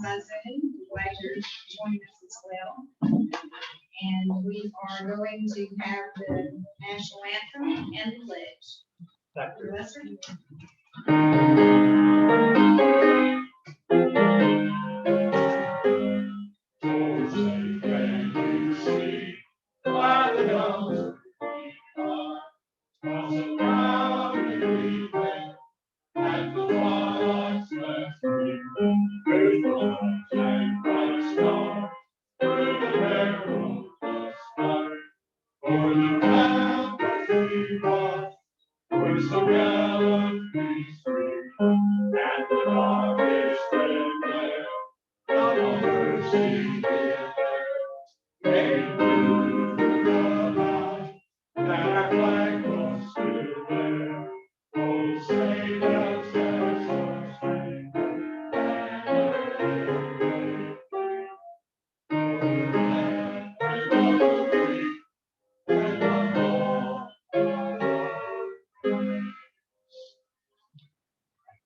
Zoom. Glad you're joining us as well. And we are going to have the national anthem and the pledge. Dr. Lesser.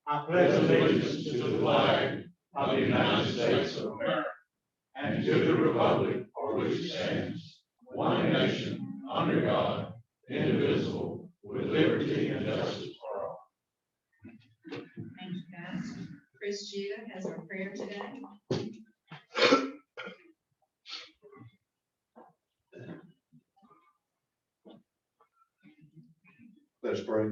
I pledge allegiance to the flag of the United States of America and to the republic for which it stands, one nation, under God, indivisible, with liberty and justice for all. Thank you, guys. Chris Judah has our prayer today. Let us pray.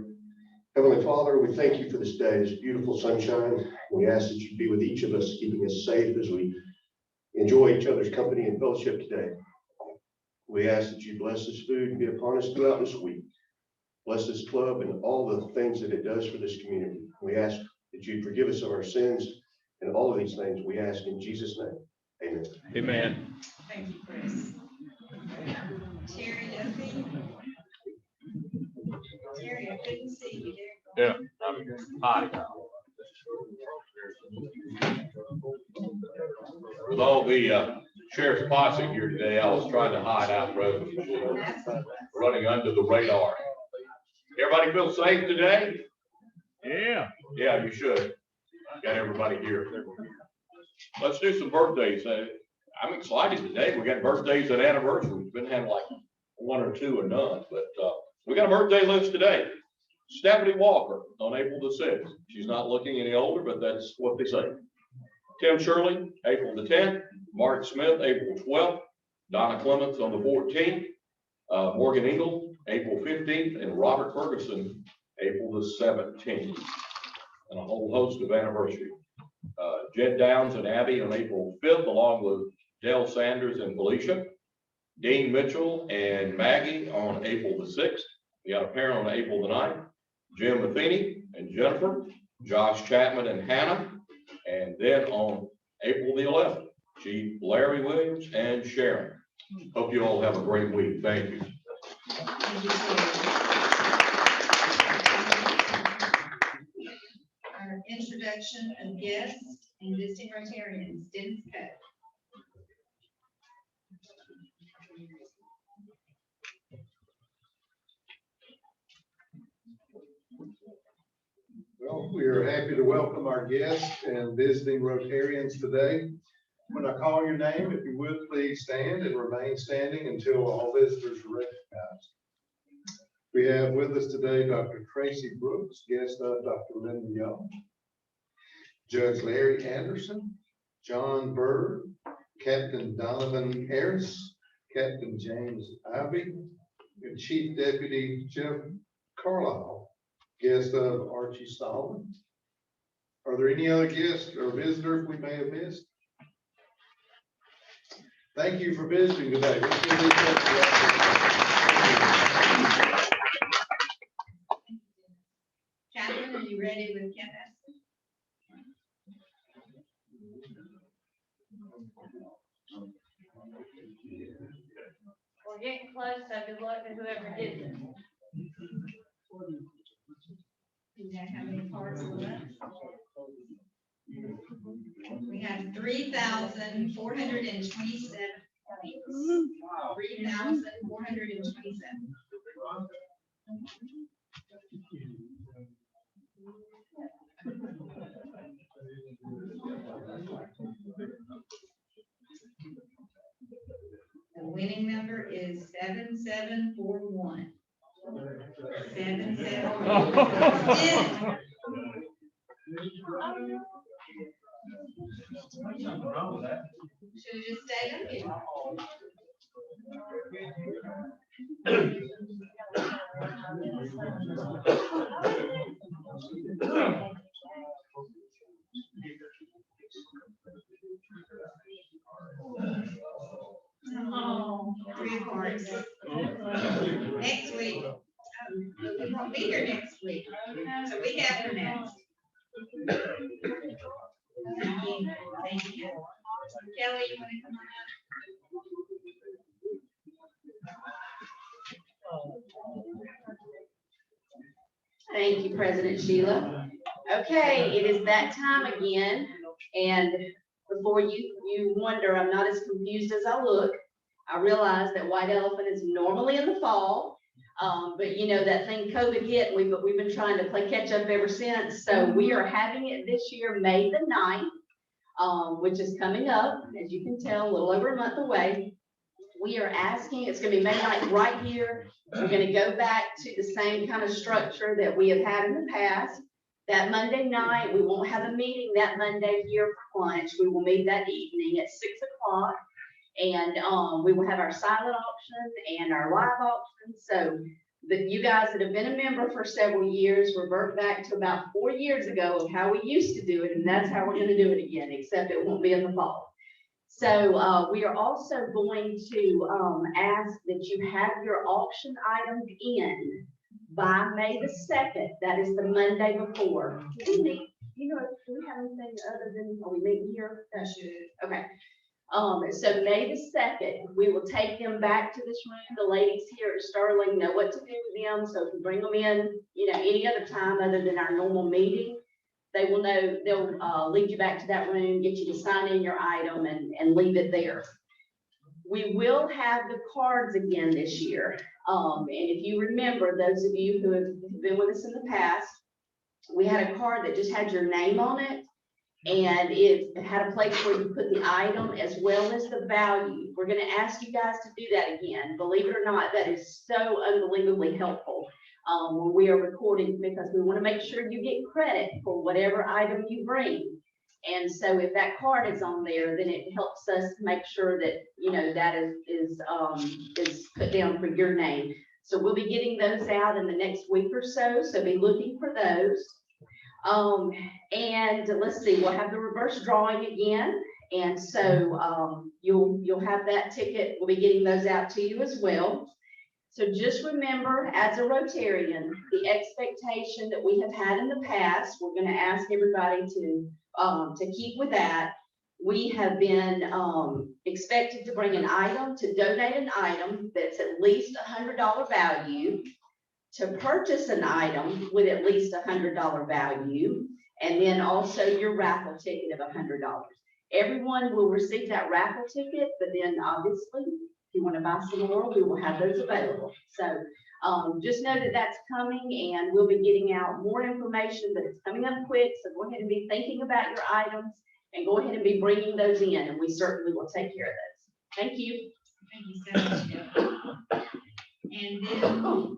Heavenly Father, we thank you for this day, this beautiful sunshine. We ask that you be with each of us, keeping us safe as we enjoy each other's company and fellowship today. We ask that you bless this food and be upon us throughout this week. Bless this club and all the things that it does for this community. We ask that you forgive us of our sins and all of these things we ask in Jesus' name. Amen. Amen. Thank you, Chris. Terry Duffy. Terry, I couldn't see you there. Yeah. Hi. With all the sheriff's posse here today, I was trying to hide out rather than running under the radar. Everybody feel safe today? Yeah. Yeah, you should. Got everybody here. Let's do some birthdays. I'm excited today. We got birthdays and anniversaries. We've been having like one or two or none, but we got a birthday list today. Stephanie Walker on April the 6th. She's not looking any older, but that's what they say. Tim Shirley, April the 10th. Mark Smith, April 12th. Donna Clements on the 14th. Morgan Ingle, April 15th. And Robert Ferguson, April the 17th. And a whole host of anniversaries. Jed Downs and Abby on April 5th, along with Dale Sanders and Felicia. Dean Mitchell and Maggie on April the 6th. We got a pair on April the 9th. Jim Matheny and Jennifer. Josh Chapman and Hannah. And then on April the 11th, Chief Larry Williams and Sharon. Hope you all have a great week. Thank you. Our introduction of guests and visiting Rotarians, Dennis Coe. Well, we are happy to welcome our guests and visiting Rotarians today. When I call your name, if you would please stand and remain standing until all visitors are recognized. We have with us today Dr. Tracy Brooks, guest of Dr. Linda Young, Judge Larry Anderson, John Bird, Captain Donovan Harris, Captain James Ivy, and Chief Deputy Jeff Carlisle, guest of Archie Stallman. Are there any other guests or visitors we may have missed? Thank you for visiting today. Catherine, are you ready with Kent? We're getting close, so good luck to whoever did it. Do you have any cards left? We have 3,427 points. 3,427. winning number is 7741. 7741. Should have just stayed up here. Oh, 3 cards. Next week. We won't be here next week. So week after next. Thank you. Thank you. Kelly, you want to come on up? Thank you, President Sheila. Okay, it is that time again, and before you wonder, I'm not as confused as I look. I realize that White Elephant is normally in the fall, but you know that thing COVID hit, and we've been trying to play catch up ever since. So we are having it this year, May the 9th, which is coming up, as you can tell, a little over a month away. We are asking, it's going to be May 9th right here. We're going to go back to the same kind of structure that we have had in the past. That Monday night, we won't have a meeting that Monday here for lunch. We will meet that evening at 6 o'clock. And we will have our silent auction and our live auction. So you guys that have been a member for several years, revert back to about 4 years ago of how we used to do it. And that's how we're going to do it again, except it won't be in the fall. So we are also going to ask that you have your auction items in by May the 2nd. That is the Monday before. You know, do we have anything other than, are we meeting here? That should. Okay. So May the 2nd, we will take them back to this room. The ladies here at Sterling know what to do with them. So if you bring them in, you know, any other time other than our normal meeting, they will know, they'll lead you back to that room, get you to sign in your item and leave it there. We will have the cards again this year. And if you remember, those of you who have been with us in the past, we had a card that just had your name on it. And it had a place where you put the item as well as the value. We're going to ask you guys to do that again. Believe it or not, that is so unbelievably helpful when we are recording, because we want to make sure you get credit for whatever item you bring. And so if that card is on there, then it helps us make sure that, you know, that is put down for your name. So we'll be getting those out in the next week or so. So be looking for those. And let's see, we'll have the reverse drawing again. And so you'll have that ticket. We'll be getting those out to you as well. So just remember, as a Rotarian, the expectation that we have had in the past, we're going to ask everybody to keep with that. We have been expected to bring an item, to donate an item that's at least $100 value, to purchase an item with at least $100 value, and then also your raffle ticket of $100. Everyone will receive that raffle ticket, but then obviously, if you want to buy some more, we will have those available. So just know that that's coming, and we'll be getting out more information, but it's coming up quick. So go ahead and be thinking about your items and go ahead and be bringing those in, and we certainly will take care of those. Thank you. Thank you so much, Jill. And then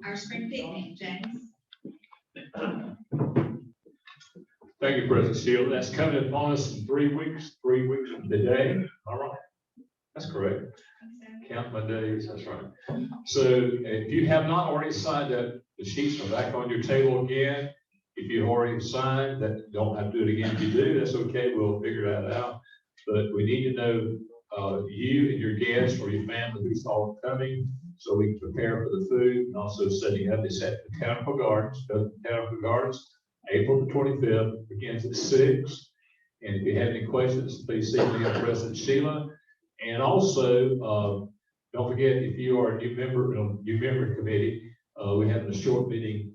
our spring picnic, James. Thank you, President Sheila. That's coming upon us in 3 weeks from today. All right. That's correct. Count my days. That's right. So if you have not already signed up, the sheets are back on your table again. If you've already signed, that don't have to do it again. If you do, that's okay. We'll figure that out. But we need to know you and your guests or your family who's all coming, so we can prepare for the food, and also setting up this at the Botanical Gardens. Botanical Gardens, April the 25th, begins at 6. And if you have any questions, please see me at President Sheila. And also, don't forget, if you are a new member committee, we have a short meeting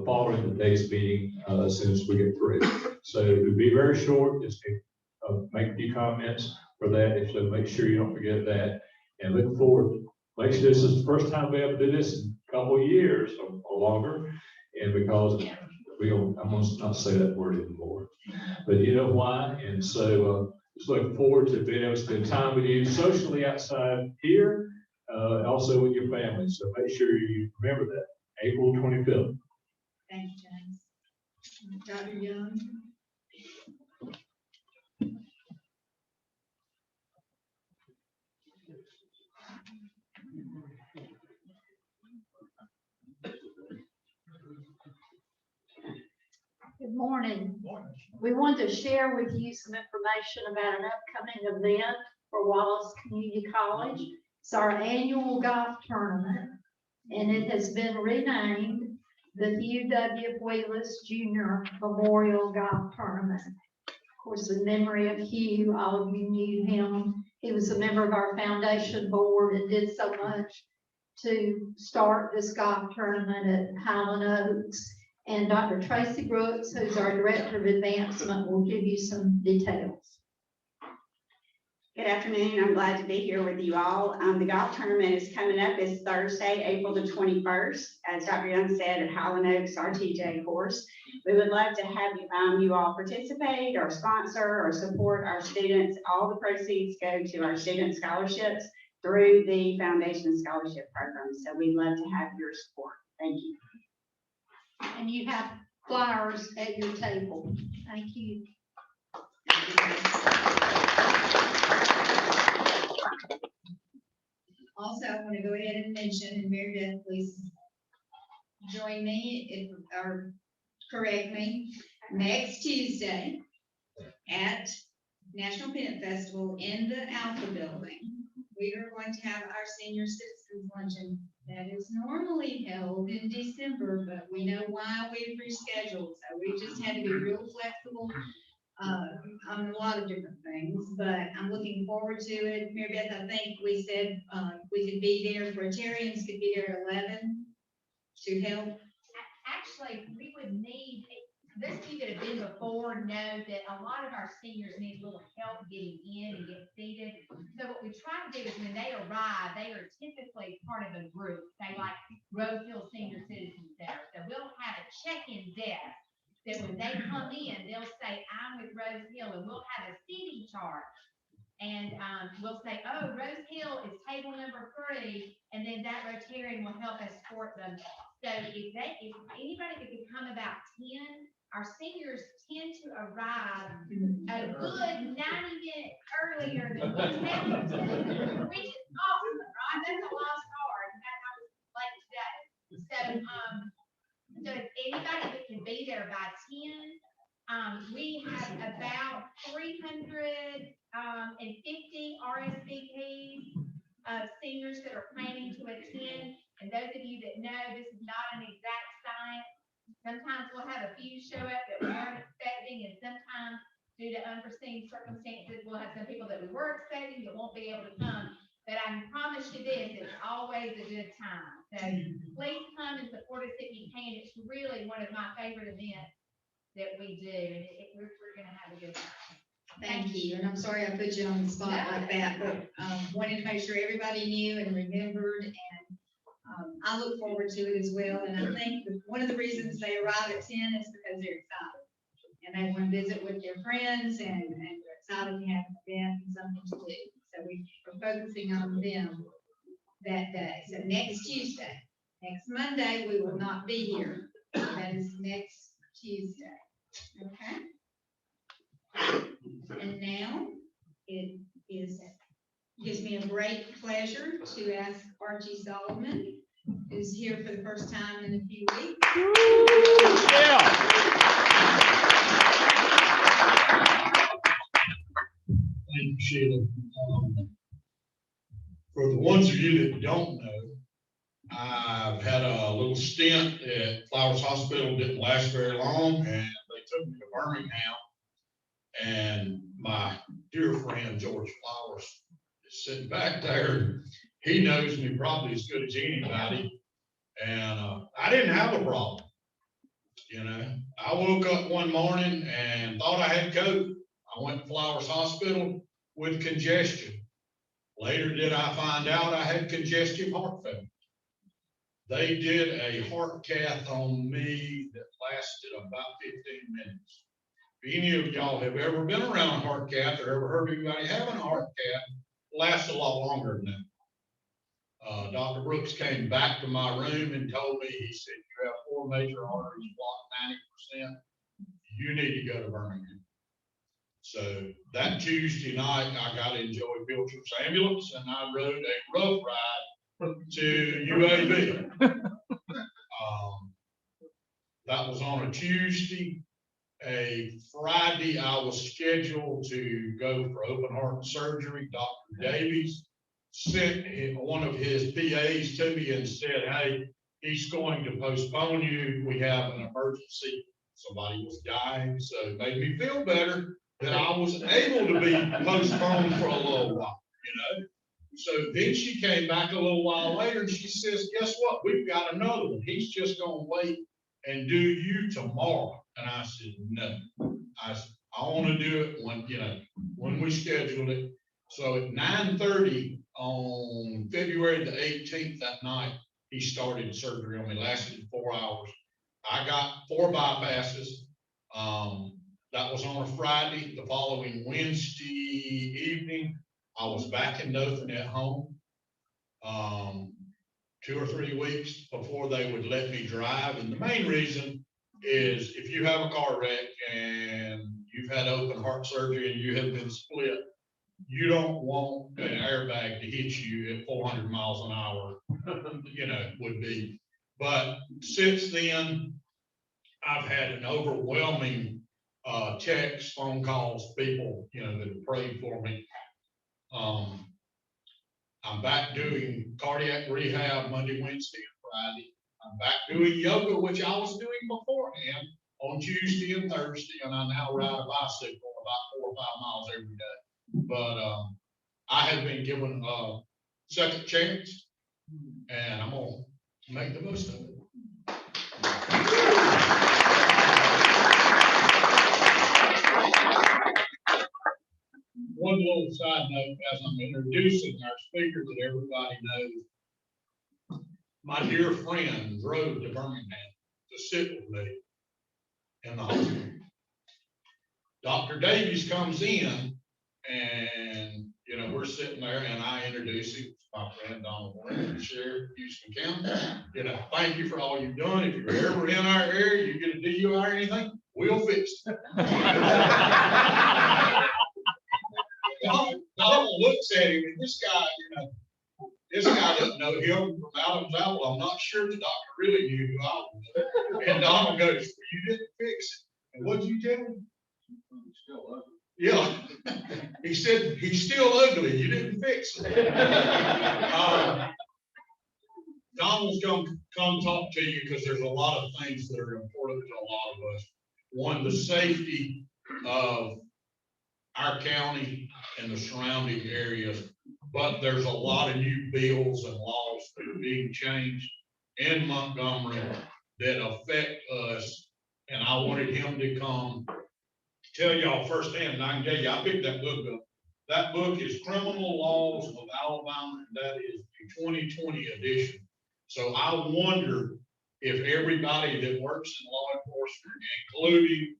following the day's meeting as soon as we get through. So it would be very short. Just make a few comments for that. So make sure you don't forget that. And look forward. Make sure this is the first time we ever do this in a couple of years or longer. And because I'm going to not say that word anymore, but you know why. And so just looking forward to being able to spend time with you socially outside here, also with your family. So make sure you remember that, April 25th. Thank you, James. Dr. Young? Good morning. We want to share with you some information about an upcoming event for Wallace Community College. It's our annual golf tournament, and it has been renamed the Hugh W. Wheeless Jr. Memorial Golf Tournament. Of course, in memory of Hugh, all of you knew him. He was a member of our foundation board and did so much to start this golf tournament at Highland Oaks. And Dr. Tracy Brooks, who's our Director of Advancement, will give you some details. Good afternoon. I'm glad to be here with you all. The golf tournament is coming up this Thursday, April the 21st, as Dr. Young said, at Highland Oaks RTJ course. We would love to have you all participate or sponsor or support our students. All the proceeds go to our student scholarships through the Foundation Scholarship Program. So we'd love to have your support. Thank you. And you have flyers at your table. Thank you. Also, I want to go ahead and mention, and Mary Beth, please join me or correct me, next Tuesday at National Peanut Festival in the Alpha Building. We are going to have our senior citizens luncheon that is normally held in December, but we know why we've rescheduled. So we just had to be real flexible on a lot of different things, but I'm looking forward to it. Mary Beth, I think we said we could be there, Rotarians could be there at 11 to help. Actually, we would need, those of you that have been before know that a lot of our seniors need a little help getting in and get seated. So what we try to do is when they arrive, they are typically part of a group, say like Rose Hill Senior Citizens Center. So we'll have a check-in desk that when they come in, they'll say, I'm with Rose Hill, and we'll have a seating chart. And we'll say, oh, Rose Hill is table number 3, and then that Rotarian will help escort them. So if anybody that could come about 10, our seniors tend to arrive a good 90 minutes earlier than what's happening, which is awesome, right? That's a lost cause. That's how it's late today. So if anybody that can be there by 10, we have about 350 RSVPs of seniors that are planning to attend. And those of you that know, this is not an exact science. Sometimes we'll have a few show up that we weren't expecting, and sometimes due to unforeseen circumstances, we'll have some people that we were expecting that won't be able to come. But I can promise you this, it's always a good time. So please come and support us if you can. It's really one of my favorite events that we do, and we're going to have a good time. Thank you, and I'm sorry I put you on the spot like that, but wanted to make sure everybody knew and remembered, and I look forward to it as well. And I think one of the reasons they arrive at 10 is because they're excited, and they want to visit with their friends, and they're excited to have an event and something to do. So we're focusing on them that day. So next Tuesday, next Monday, we will not be here. That is next Tuesday. Okay. And now it gives me a great pleasure to ask Archie Solomon, who's here for the first time in a few weeks. Yeah. Thank you, Sheila. For the ones of you that don't know, I've had a little stint at Flowers Hospital, didn't last very long, and they took me to Birmingham. And my dear friend, George Flowers, is sitting back there. He knows me probably as good as anybody. And I didn't have a problem. You know, I woke up one morning and thought I had COVID. I went to Flowers Hospital with congestion. Later did I find out I had congestive heart failure. They did a heart cath on me that lasted about 15 minutes. If any of y'all have ever been around a heart cath or ever heard anybody having a heart cath, it lasts a lot longer than that. Dr. Brooks came back to my room and told me, he said, you have 4 major arteries blocked 90%. You need to go to Birmingham. So that Tuesday night, I got in Joey Pilcher's ambulance and I rode a rough ride to UAB. That was on a Tuesday. A Friday, I was scheduled to go for open heart surgery. Dr. Davies sent one of his PAs to me and said, hey, he's going to postpone you. We have an emergency. Somebody was dying. So it made me feel better that I was able to be postponed for a little while, you know. So then she came back a little while later and she says, guess what? We've got another one. He's just going to wait and do you tomorrow. And I said, no. I want to do it when, you know, when we scheduled it. So at 9:30 on February the 18th that night, he started surgery on me, lasted 4 hours. I got 4 bypasses. That was on a Friday. The following Wednesday evening, I was back in Dothan at home. 2 or 3 weeks before they would let me drive. And the main reason is if you have a car wreck and you've had open heart surgery and you have been split, you don't want an airbag to hit you at 400 miles an hour, you know, would be. But since then, I've had an overwhelming texts, phone calls, people, you know, that have prayed for me. I'm back doing cardiac rehab Monday, Wednesday, and Friday. I'm back doing yoga, which I was doing beforehand on Tuesday and Thursday, and I now ride a bicycle about 4 or 5 miles every day. But I have been given a second chance, and I'm gonna make the most of it. One little side note, as I'm introducing our speaker that everybody knows, my dear friend drove to Birmingham to sit with me in the hospital. Dr. Davies comes in and, you know, we're sitting there and I introduce him, my friend Donald Valenza, Sheriff, Houston County. You know, thank you for all you've done. If you're ever in our area, you get a DUI or anything, we'll fix it. Donald looks at him and this guy, you know, this guy doesn't know him from Adam's apple. I'm not sure the doctor really knew who I was. And Donald goes, well, you didn't fix it. And what'd you tell him? He's still ugly. Yeah. He said, he's still ugly. You didn't fix it. Donald's going to come talk to you because there's a lot of things that are important to a lot of us. One, the safety of our county and the surrounding areas, but there's a lot of new bills and laws that are being changed in Montgomery that affect us. And I wanted him to come tell y'all firsthand, and I can tell you, I picked that book up. That book is Criminal Laws of Alabama, and that is the 2020 edition. So I wonder if everybody that works in law enforcement, including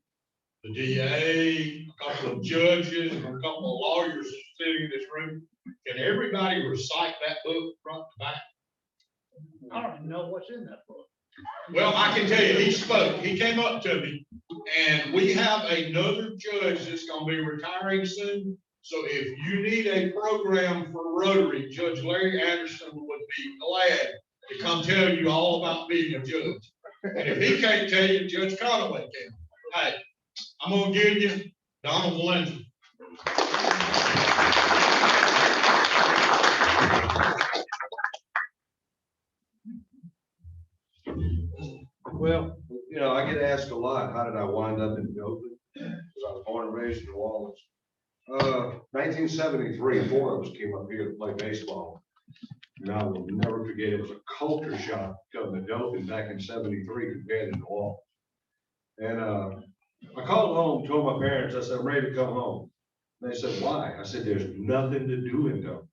the DA, a couple of judges, and a couple of lawyers sitting in this room, can everybody recite that book front to back? I don't even know what's in that book. Well, I can tell you, he spoke. He came up to me, and we have another judge that's going to be retiring soon. So if you need a program for Rotary, Judge Larry Anderson would be glad to come tell you all about being a judge. And if he can't tell you, Judge Conaway can. Hey, I'm going to give you Donald Valenza. Well, you know, I get asked a lot, how did I wind up in Dothan? Because I was born and raised in Wallace. 1973, 4 of us came up here to play baseball. And I will never forget, it was a culture shock coming to Dothan back in 73 compared to New Orleans. And I called home, told my parents, I said, I'm ready to come home. And they said, why? I said, there's nothing to do in Dothan.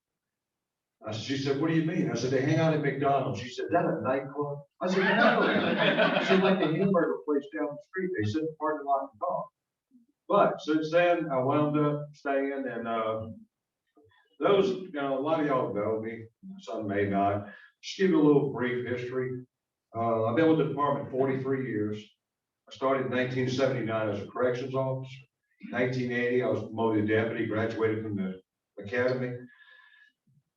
She said, what do you mean? I said, they hang out at McDonald's. She said, is that a nightclub? I said, no. She said, like the hamburger place down the street. They sit in the parking lot and talk. But since then, I wound up staying, and those, you know, a lot of y'all know me, some may not. Just give you a little brief history. I've been with the department 43 years. I started in 1979 as a corrections officer. 1980, I was promoted to deputy, graduated from the academy.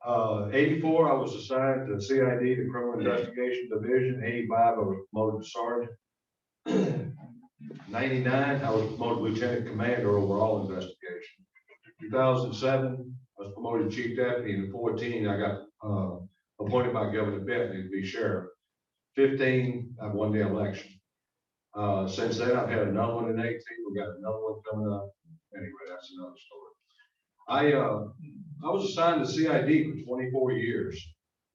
84, I was assigned to CID, the Criminal Investigation Division. 85, I was promoted to sergeant. 99, I was promoted lieutenant commander over all investigation. 2007, I was promoted to chief deputy. In 14, I got appointed by Governor Bentley to be sheriff. 15, I won the election. Since then, I've had another one in 18. We got another one coming up. Anyway, that's another story. I was assigned to CID for 24 years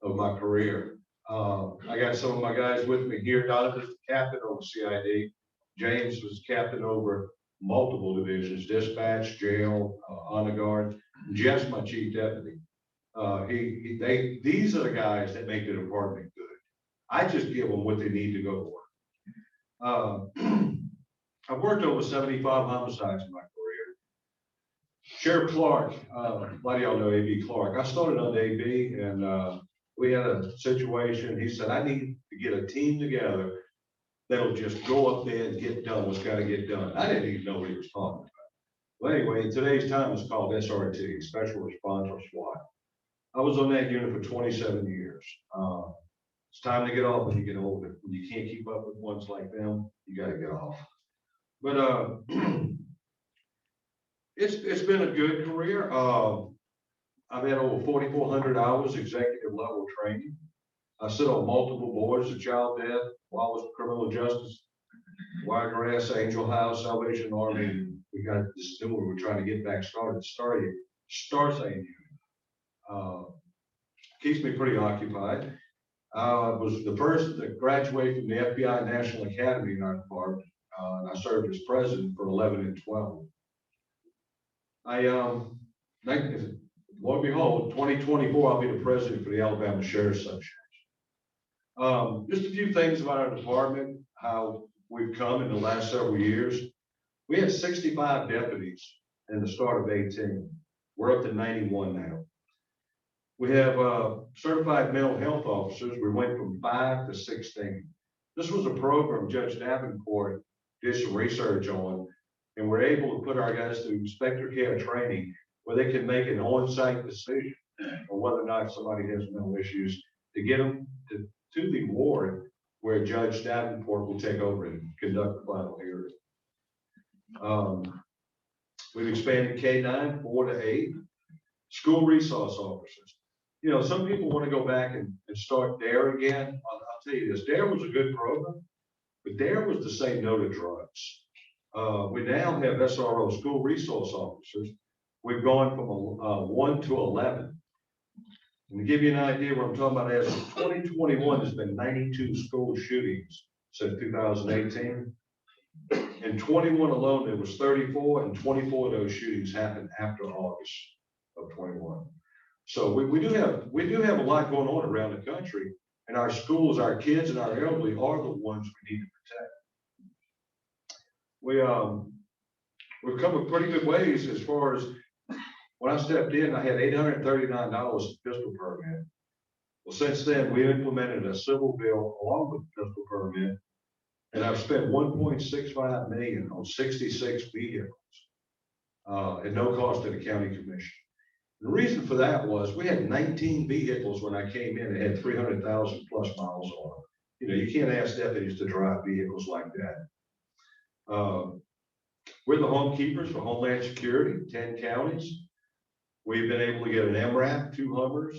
of my career. I got some of my guys with me here. Donovan is the captain over CID. James was captain over multiple divisions, dispatch, jail, honor guard. Jeff's my chief deputy. These are the guys that make the department good. I just give them what they need to go to work. I've worked over 75 homicides in my career. Sheriff Clark, a lot of y'all know A.B. Clark. I started on A.B. and we had a situation. He said, I need to get a team together that'll just go up there and get done what's got to get done. I didn't even know what he was talking about. Well, anyway, in today's time, it's called SRT, Special Response or SWAT. I was on that unit for 27 years. It's time to get off when you get older. When you can't keep up with ones like them, you got to get off. But it's been a good career. I've had over 4,400 hours executive level training. I sit on multiple boards, the Child Death, Wallace Criminal Justice, Wiregrass, Angel House, Salvation Army. We got this new one we're trying to get back started. Star Saying keeps me pretty occupied. I was the first to graduate from the FBI National Academy in our department. And I served as president for 11 and 12. Lo and behold, 2024, I'll be the president for the Alabama Sheriff's Association. Just a few things about our department, how we've come in the last several years. We had 65 deputies in the start of 18. We're up to 91 now. We have certified mental health officers. We went from 5 to 16. This was a program Judge Davenport did some research on, and we're able to put our guys through inspector care training where they can make an on-site decision on whether or not somebody has mental issues to get them to the ward where Judge Davenport will take over and conduct the final hearing. We've expanded K-9, 4 to 8. School resource officers. You know, some people want to go back and start DARE again. I'll tell you this, DARE was a good program, but DARE was to say no to drugs. We now have SRO, school resource officers. We've gone from 1 to 11. And to give you an idea what I'm talking about, as of 2021, there's been 92 school shootings since 2018. In 21 alone, there was 34, and 24 of those shootings happened after August of 21. So we do have a lot going on around the country, and our schools, our kids, and our elderly are the ones we need to protect. We've come a pretty good ways as far as when I stepped in, I had $839 pistol permit. Well, since then, we implemented a civil bill along with the pistol permit, and I've spent $1.65 million on 66 vehicles at no cost to the county commission. The reason for that was we had 19 vehicles when I came in that had 300,000 plus miles on them. You know, you can't ask deputies to drive vehicles like that. We're the home keepers for Homeland Security, 10 counties. We've been able to get an MRAP, 2 Hummers,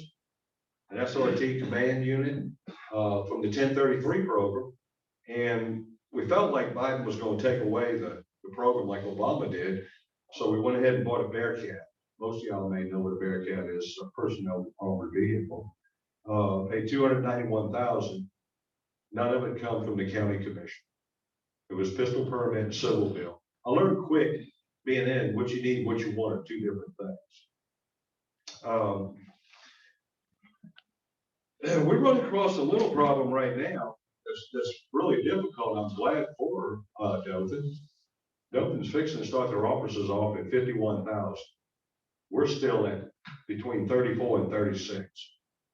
an SRT command unit from the 1033 program. And we felt like Biden was going to take away the program like Obama did. So we went ahead and bought a Bearcat. Most of y'all may know what a Bearcat is, a personnel armored vehicle. Paid $291,000. None of it come from the county commission. It was pistol permit and civil bill. I learned quick being in what you need, what you want are 2 different things. We're running across a little problem right now that's really difficult. I'm glad for Dothan. Dothan's fixing to start their officers off at $51,000. we're still at between 34 and 36.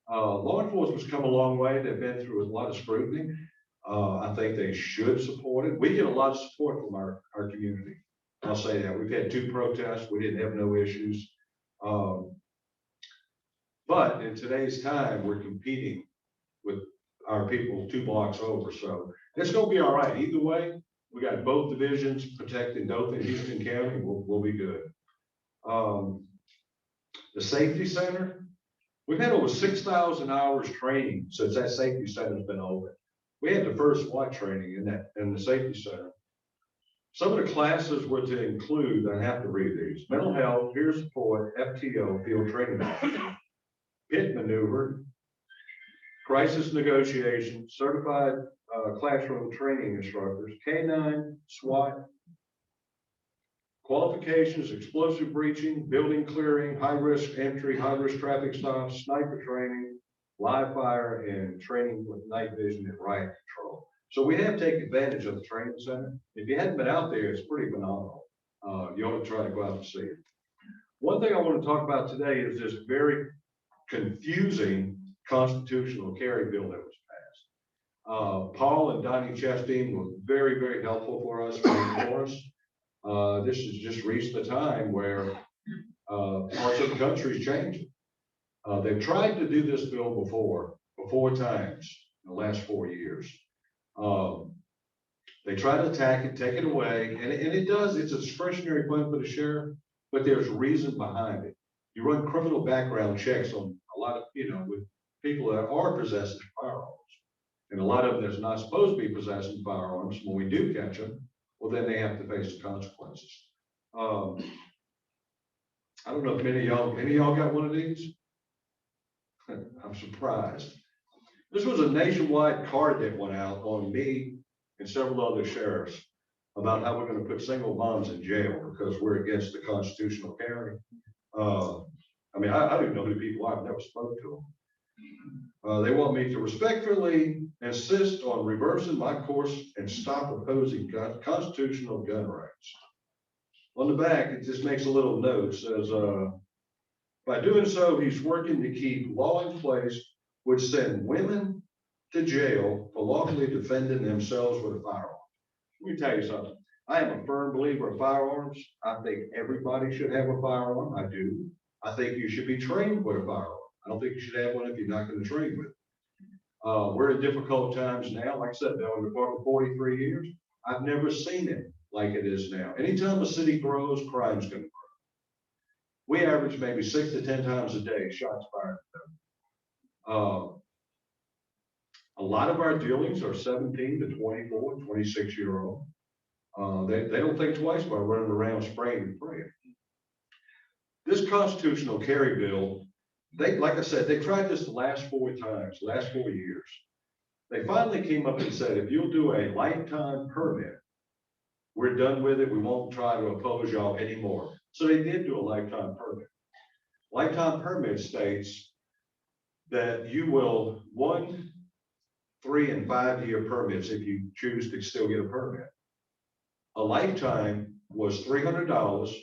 Law enforcement's come a long way. They've been through a lot of scrutiny. I think they should support it. We get a lot of support from our community. I'll say that. We've had 2 protests. We didn't have no issues. But in today's time, we're competing with our people 2 blocks over. So it's gonna be all right. Either way, we got both divisions protecting Dothan and Houston County. We'll be good. The safety center, we've had over 6,000 hours training since that safety center's been open. We had the first SWAT training in the safety center. Some of the classes were to include, I have to read these: mental health, peer support, FTO, field training, pit maneuver, crisis negotiation, certified classroom training instructors, K9, SWAT, qualifications, explosive breaching, building clearing, high-risk entry, high-risk traffic stops, sniper training, live fire, and training with night vision and riot control. So we have taken advantage of the training center. If you hadn't been out there, it's pretty phenomenal. You ought to try to go out and see it. One thing I want to talk about today is this very confusing constitutional carry bill that was passed. Paul and Donnie Chastain were very, very helpful for us. This has just reached the time where parts of the country is changing. They've tried to do this bill before 4 times in the last 4 years. They try to attack it, take it away, and it does. It's a discretionary fund for the sheriff, but there's reason behind it. You run criminal background checks on a lot of, with people that are possessing firearms. And a lot of them that's not supposed to be possessing firearms, when we do catch them, well, then they have to face the consequences. I don't know if any of y'all got one of these? I'm surprised. This was a nationwide card that went out on me and several other sheriffs about how we're going to put single moms in jail because we're against the constitutional carry. I mean, I don't even know who the people are. I've never spoken to them. They want me to respectfully insist on reversing my course and stop opposing constitutional gun rights. On the back, it just makes a little note, says, by doing so, he's working to keep law in place which send women to jail for lawfully defending themselves with a firearm. Let me tell you something. I am a firm believer in firearms. I think everybody should have a firearm. I do. I think you should be trained with a firearm. I don't think you should have one if you're not going to train with it. We're in difficult times now. Like I said, I've been in the department 43 years. I've never seen it like it is now. Anytime a city grows, crime's going to grow. We average maybe 6 to 10 times a day shots fired. A lot of our dealings are 17 to 24, 26-year-old. They don't think twice about running around spraying and praying. This constitutional carry bill, like I said, they tried this the last 4 times, last 4 years. They finally came up and said, if you'll do a lifetime permit, we're done with it. We won't try to oppose y'all anymore. So they did do a lifetime permit. Lifetime permit states that you will 1, 3, and 5-year permits if you choose to still get a permit. A lifetime was $300.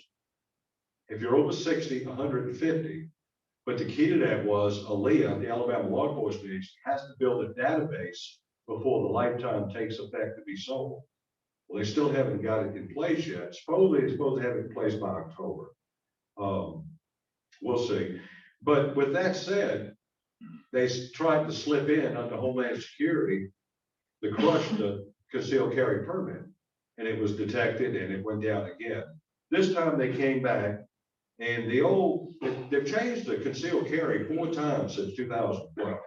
If you're over 60, $150. But the key to that was ALEA, the Alabama Law Enforcement Agency, has to build a database before the lifetime takes effect to be sold. Well, they still haven't got it in place yet. Supposedly, it's supposed to have it in place by October. We'll see. But with that said, they tried to slip in under Homeland Security to crush the concealed carry permit. And it was detected and it went down again. This time they came back and they've changed the concealed carry 4 times since 2012.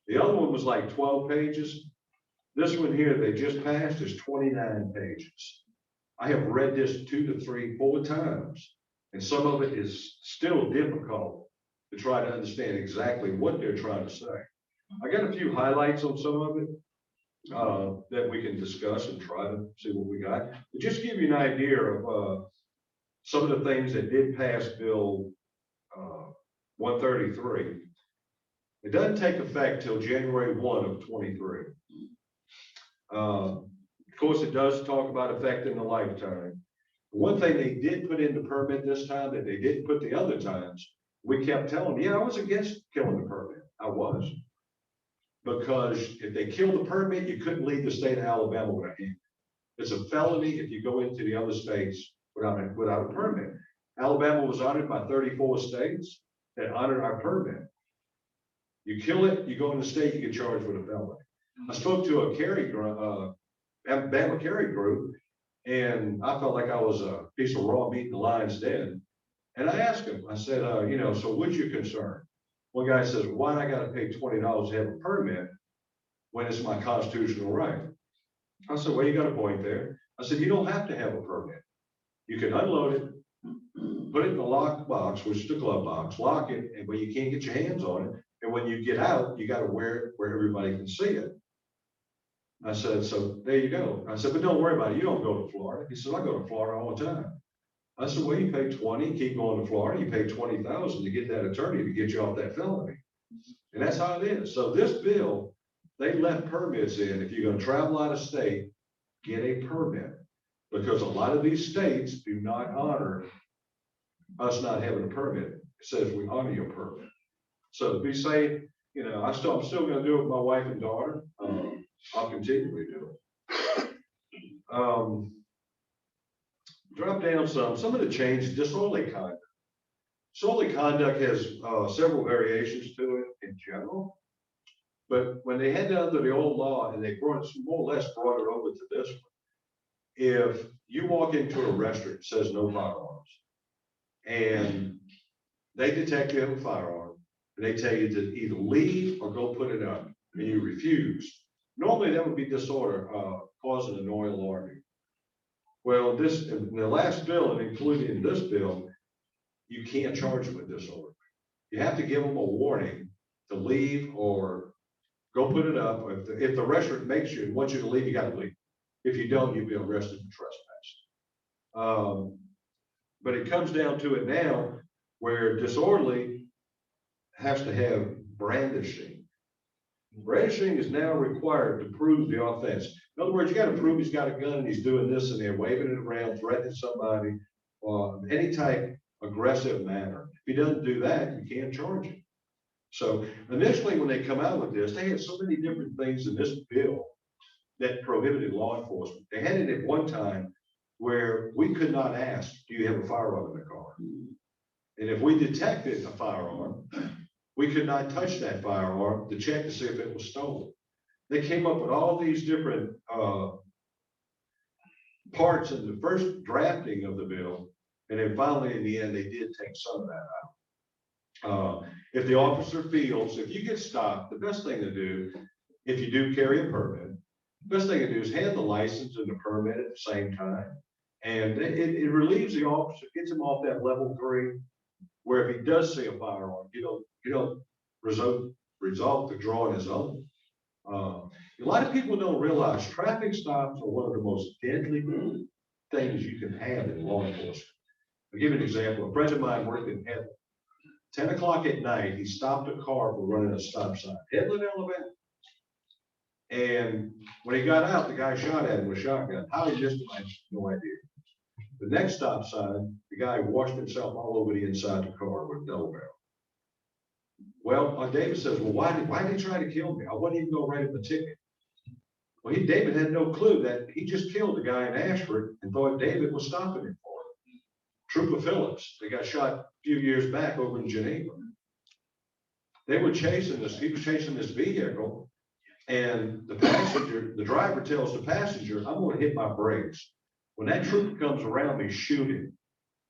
The other one was like 12 pages. This one here they just passed is 29 pages. I have read this 2 to 3, 4 times, and some of it is still difficult to try to understand exactly what they're trying to say. I got a few highlights on some of it that we can discuss and try to see what we got. But just to give you an idea of some of the things that did pass Bill 133. It doesn't take effect till January 1 of 23. Of course, it does talk about affecting the lifetime. One thing they did put in the permit this time that they didn't put the other times, we kept telling them, yeah, I was against killing the permit. I was. Because if they killed the permit, you couldn't leave the state of Alabama with a hand. It's a felony if you go into the other states without a permit. Alabama was honored by 34 states that honored our permit. You kill it, you go in the state, you get charged with a felony. I spoke to a Alabama carry group, and I felt like I was a piece of raw meat in the lion's den. And I asked him, I said, so what's your concern? One guy says, why do I gotta pay $20 to have a permit when it's my constitutional right? I said, well, you got a point there. I said, you don't have to have a permit. You can unload it, put it in the locked box, which is the glove box, lock it, and when you can't get your hands on it, and when you get out, you gotta wear it where everybody can see it. I said, so there you go. I said, but don't worry about it. You don't go to Florida. He said, I go to Florida all the time. I said, well, you pay 20, keep going to Florida. You pay 20,000 to get that attorney to get you off that felony. And that's how it is. So this bill, they left permits in. If you're going to travel out of state, get a permit, because a lot of these states do not honor us not having a permit. It says we honor your permit. So to be safe, I'm still going to do it with my wife and daughter. I'll continually do it. Drop down some of the changes, disorderly conduct. Disorderly conduct has several variations to it in general. But when they had under the old law and they brought it, more or less brought it over to this one, if you walk into a restaurant that says no firearms, and they detect you have a firearm, and they tell you to either leave or go put it up, and you refuse, normally that would be disorder, causing an oil alarming. Well, in the last bill, and including in this bill, you can't charge them with disorder. You have to give them a warning to leave or go put it up. If the restaurant wants you to leave, you got to leave. If you don't, you'll be arrested for trespass. But it comes down to it now where disorderly has to have brandishing. Brandishing is now required to prove the offense. In other words, you got to prove he's got a gun and he's doing this and they're waving it around, threatening somebody, any type of aggressive manner. If he doesn't do that, you can't charge him. So initially, when they come out with this, they had so many different things in this bill that prohibited law enforcement. They had it at one time where we could not ask, do you have a firearm in the car? And if we detected a firearm, we could not touch that firearm to check to see if it was stolen. They came up with all these different parts in the first drafting of the bill. And then finally, in the end, they did take some of that out. If the officer feels, if you get stopped, the best thing to do, if you do carry a permit, the best thing to do is hand the license and the permit at the same time. And it relieves the officer, gets him off that level 3, where if he does see a firearm, you don't result to drawing his own. A lot of people don't realize traffic stops are one of the most deadly things you can have in law enforcement. I'll give you an example. A friend of mine worked in Headland. 10 o'clock at night, he stopped a car for running a stop sign. Headland, Alabama. And when he got out, the guy shot at him with a shotgun. How he missed him, I have no idea. The next stop sign, the guy washed himself all over the inside of the car with a double barrel. Well, David says, well, why did he try to kill me? I wasn't even going to write him a ticket. Well, David had no clue that he just killed the guy in Ashford and thought David was stopping him for it. Trooper Phillips, they got shot a few years back over in Geneva. They were chasing this, he was chasing this vehicle, and the driver tells the passenger, I'm going to hit my brakes. When that trooper comes around me, shoot him.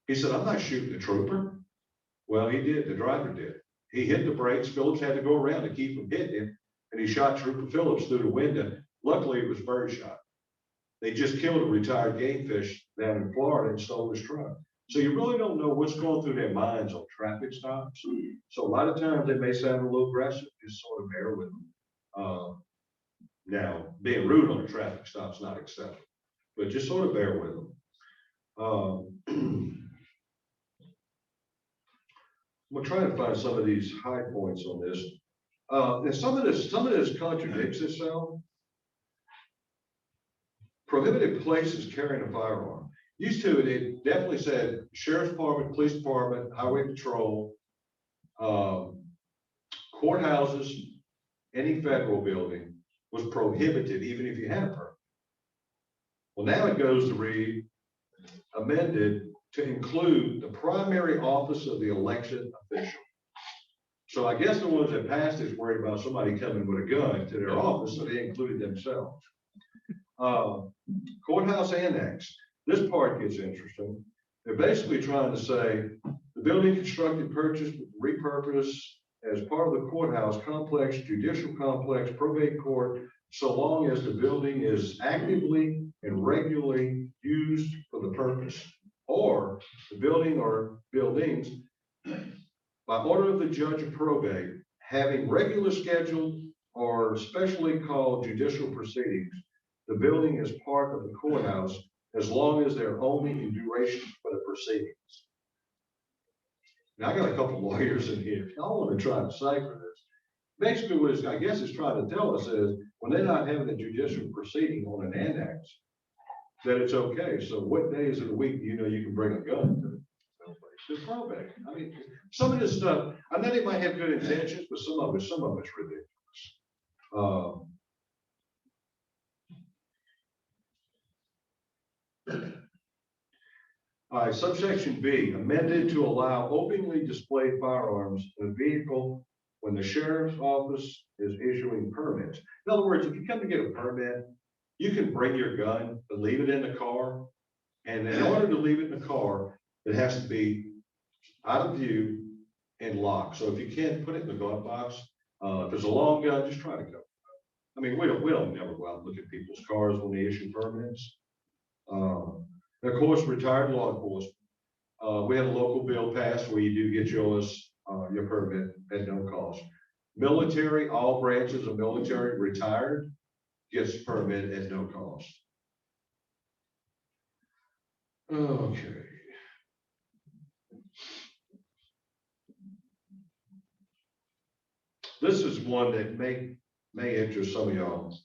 He said, I'm not shooting the trooper. Well, he did, the driver did. He hit the brakes. Phillips had to go around to keep from hitting him, and he shot Trooper Phillips through the window. Luckily, it was birdshot. They just killed a retired game fish down in Florida and stole his truck. So you really don't know what's going through their minds on traffic stops. So a lot of times they may sound a little aggressive, just sort of bear with them. Now, being rude on a traffic stop is not acceptable, but just sort of bear with them. We'll try to find some of these high points on this. And some of this contradicts itself. Prohibited places carrying a firearm. Used to, it definitely said sheriff's department, police department, highway patrol, courthouses, any federal building was prohibited, even if you had a permit. Well, now it goes to read amended to include the primary office of the election official. So I guess the ones that passed is worried about somebody coming with a gun to their office, so they included themselves. Courthouse annex. This part gets interesting. They're basically trying to say the building constructed, purchased, repurposed as part of the courthouse complex, judicial complex, probate court, so long as the building is actively and regularly used for the purpose, or the building or buildings by order of the judge of probate, having regular scheduled or specially called judicial proceedings. The building is part of the courthouse as long as they're only in duration for the proceedings. Now, I got a couple lawyers in here. I want to try to decipher this. Basically, what it's, I guess it's trying to tell us is when they're not having a judicial proceeding on an annex, that it's okay. So what days of the week do you know you can bring a gun to the probate? I mean, some of this stuff, I know they might have good intentions, but some of it's ridiculous. All right, subsection B, amended to allow openly displayed firearms in a vehicle when the sheriff's office is issuing permits. In other words, if you come to get a permit, you can bring your gun, but leave it in the car. And in order to leave it in the car, it has to be out of view and locked. So if you can't put it in the glove box, if it's a long gun, just try to go. I mean, we don't never go out and look at people's cars when they issue permits. Of course, retired law enforcement. We had a local bill passed where you do get your permit at no cost. Military, all branches of military retired gets a permit at no cost. Okay. This is one that may interest some of y'all.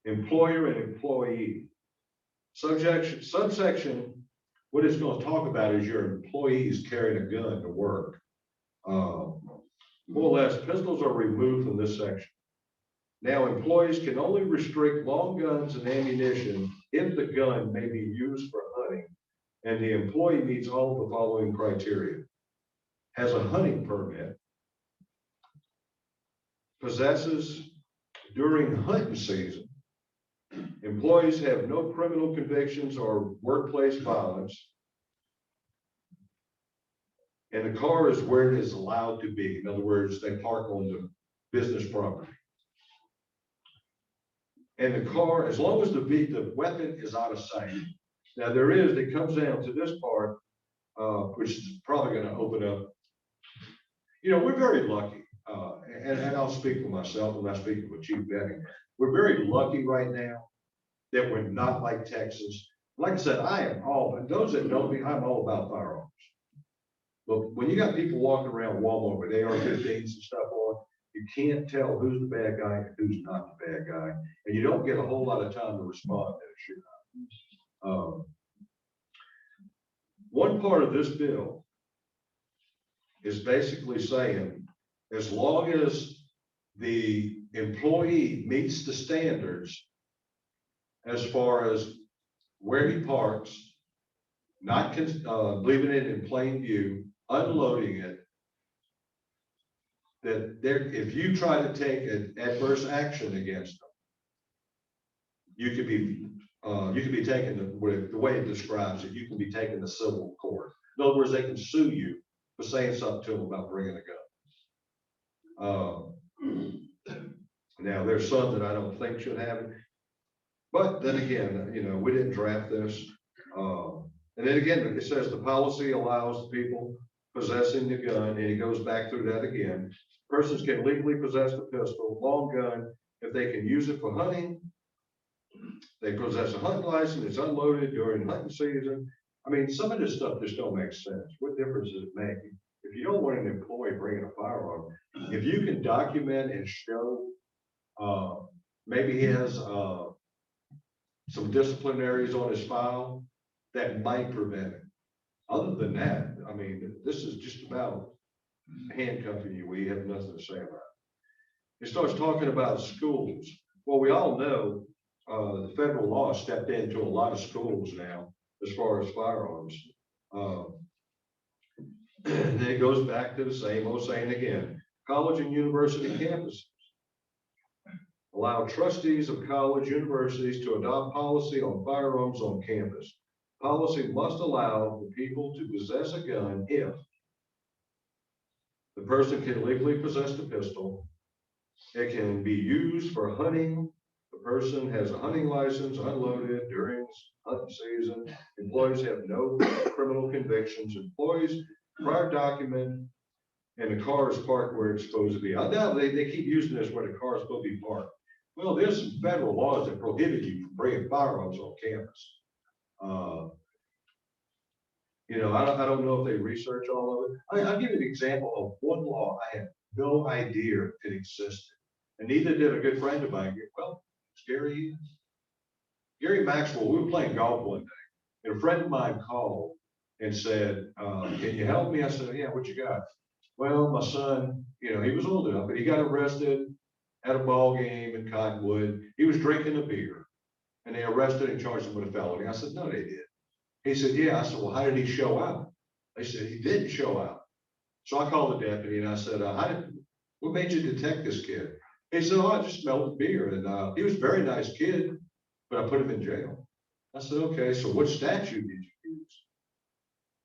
Employer and employee. Subsection, what it's going to talk about is your employees carrying a gun to work. More or less, pistols are removed from this section. Now, employees can only restrict long guns and ammunition if the gun may be used for hunting, and the employee meets all of the following criteria: has a hunting permit, possesses during hunting season, employees have no criminal convictions or workplace violence, and the car is where it is allowed to be. In other words, they park on the business property. And the car, as long as the weapon is out of sight. Now it comes down to this part, which is probably going to open up. You know, we're very lucky, and I'll speak for myself, I'm not speaking for Chief Benning. We're very lucky right now that we're not like Texas. Like I said, and those that know me, I'm all about firearms. But when you got people walking around Walmart with AR-15s and stuff on, you can't tell who's the bad guy and who's not the bad guy. And you don't get a whole lot of time to respond to a shootout. One part of this bill is basically saying, as long as the employee meets the standards as far as where he parks, not leaving it in plain view, unloading it, that if you try to take an adverse action against them, you could be taken the way it describes it. You can be taken to civil court. In other words, they can sue you for saying something to them about bringing a gun. Now, there's some that I don't think should have it, but then again, you know, we didn't draft this. And then again, it says the policy allows people possessing the gun, and it goes back through that again. Persons can legally possess the pistol, long gun, if they can use it for hunting. They possess a hunting license, it's unloaded during hunting season. I mean, some of this stuff just don't make sense. What difference does it make? If you don't want an employee bringing a firearm, if you can document and show, maybe he has some disciplinaries on his file, that might prevent it. Other than that, I mean, this is just about handcuffing you. We have nothing to say about it. It starts talking about schools. Well, we all know, the federal law stepped into a lot of schools now as far as firearms. And then it goes back to the same old saying again, college and university campuses allow trustees of college universities to adopt policy on firearms on campus. Policy must allow the people to possess a gun if the person can legally possess the pistol, it can be used for hunting, the person has a hunting license, unloaded during hunting season, employees have no criminal convictions, employees prior document, and the car is parked where it's supposed to be. I know they keep using this where the car is supposed to be parked. Well, there's some federal laws that prohibit you from bringing firearms on campus. You know, I don't know if they research all of it. I'll give you an example of one law I had no idea it existed. And neither did a good friend of mine. Well, it's Gary Maxwell. We were playing golf one day, and a friend of mine called and said, can you help me? I said, yeah, what you got? Well, my son, you know, he was old enough, but he got arrested at a ball game in Cottonwood. He was drinking a beer, and they arrested and charged him with a felony. I said, no, they did. He said, yeah. I said, well, how did he show out? They said, he didn't show out. So I called the deputy and I said, what made you detect this kid? He said, oh, I just smelled the beer. And he was a very nice kid, but I put him in jail. I said, okay, so what statute did you use?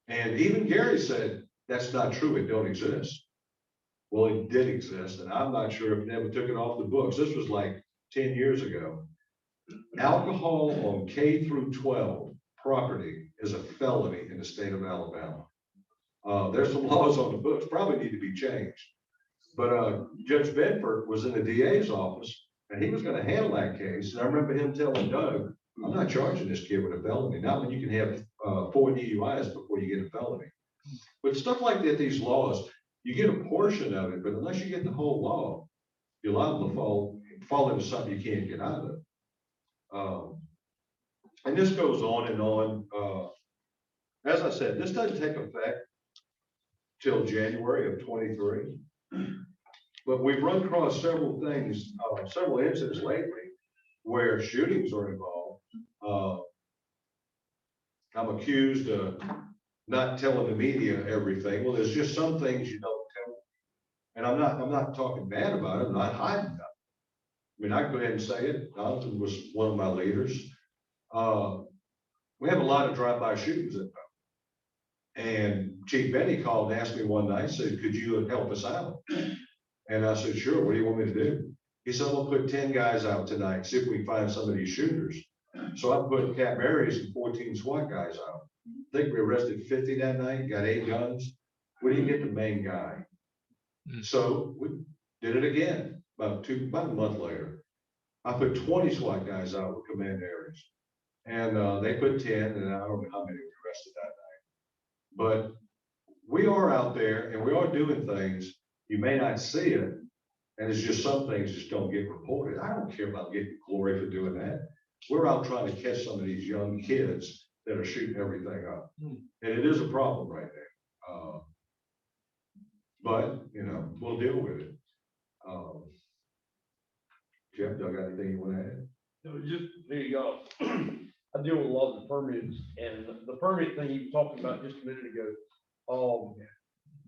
And even Gary said, that's not true. It don't exist. Well, it did exist. And I'm not sure if they ever took it off the books. This was like 10 years ago. Alcohol on K through 12 property is a felony in the state of Alabama. There's some laws on the books, probably need to be changed. But Judge Bedford was in the DA's office and he was going to handle that case. And I remember him telling Doug, I'm not charging this kid with a felony. Not when you can have 4 DUIs before you get a felony. But stuff like that, these laws, you get a portion of it, but unless you get the whole law, you're liable to fall into something you can't get out of. And this goes on and on. As I said, this doesn't take effect till January of 23. But we've run across several things, several incidents lately where shootings are involved. I'm accused of not telling the media everything. Well, there's just some things you don't tell. And I'm not talking bad about it. I'm not hiding them. I mean, I can go ahead and say it. Jonathan was one of my leaders. We have a lot of drive-by shootings at home. And Chief Benny called and asked me one night, said, could you help us out? And I said, sure, what do you want me to do? He said, we'll put 10 guys out tonight, see if we can find some of these shooters. So I put Cap Marys and 14 SWAT guys out. I think we arrested 50 that night, got 8 guns. We didn't get the main guy. So we did it again about a month later. I put 20 SWAT guys out with command areas. And they put 10, and I don't know how many we arrested that night. But we are out there and we are doing things. You may not see it. And it's just some things just don't get reported. I don't care about getting glory for doing that. We're out trying to catch some of these young kids that are shooting everything up. And it is a problem right now. But, you know, we'll deal with it. Jeff, y'all got anything you want to add? No, just, there you go. I deal with a lot of the permits, and the permit thing you were talking about just a minute ago.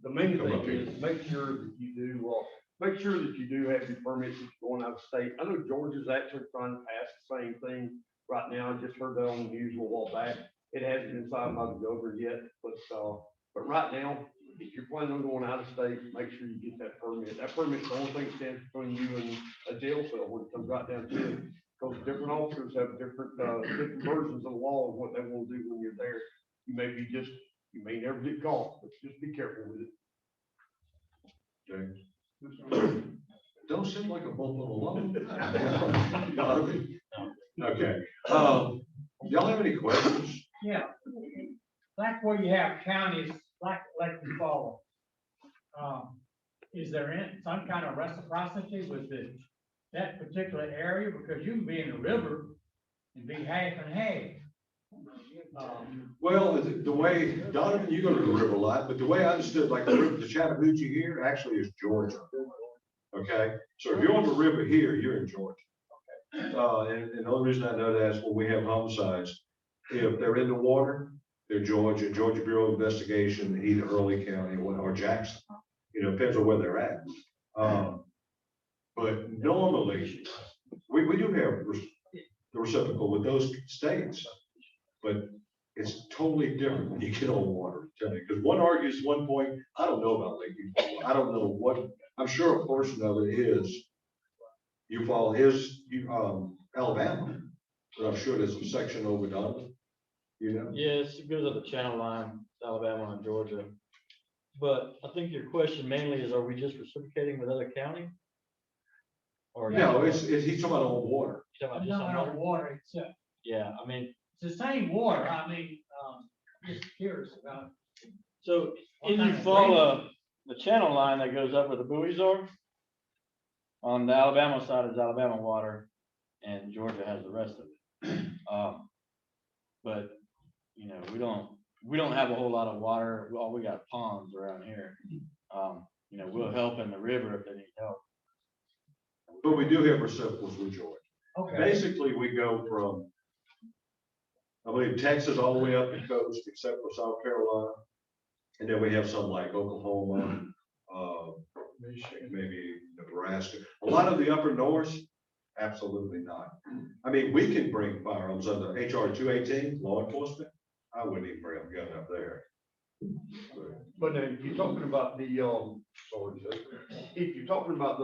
The main thing is make sure that you do have your permits if you're going out of state. I know Georgia's actually trying to pass the same thing right now. I just heard that on the news a while back. It hasn't been signed by the governor yet, but right now, if you're planning on going out of state, make sure you get that permit. That permit's the only thing that stands between you and a jail cell when it comes right down to it. Because different officers have different versions of the law of what they want to do when you're there. You may never get caught, but just be careful with it. James? Don't seem like a bump on the law. Okay. Y'all have any questions? Yeah. Like where you have counties like we follow. Is there some kind of reciprocity with that particular area? Because you can be in the river and be half and half. Well, the way, Donovan, you go to the river a lot, but the way I understood, like the river, the Chattahoochee here actually is Georgia. Okay, so if you're on the river here, you're in Georgia. And the only reason I know that is when we have homicides, if they're in the water, they're Georgia Bureau of Investigation, either Early County or Jackson. You know, depends on where they're at. But normally, we do have the reciprocal with those states, but it's totally different when you get on water. Because one argues one point, I don't know about Lake Eufaula. I don't know what, I'm sure a portion of it is Eufaula is Alabama, but I'm sure there's a section over Donovan, you know? Yes, it goes up the channel line, Alabama and Georgia. But I think your question mainly is, are we just reciprocating with other counties? Or No, it's he's talking about on water. Talking about I'm just not on on water? water, it's, Yeah, I mean, it's the same water, I mean, just curious about. so What in kind of Eufaula, the channel line that goes up where the buoys are, on the Alabama side is Alabama water, and Georgia has the rest of it. But, you know, we don't have a whole lot of water. All we got ponds around here. You know, we'll help in the river if they need help. But we do have reciprocals with Georgia. Okay. Basically, we go from, I believe, Texas all the way up the coast, except for South Carolina. And then we have some like Oklahoma, maybe Nebraska. A lot of the upper north, absolutely not. I mean, we can bring firearms under HR 218, law enforcement. I wouldn't even bring a gun up there. But if you're talking about the, sorry, Judge, if you're talking about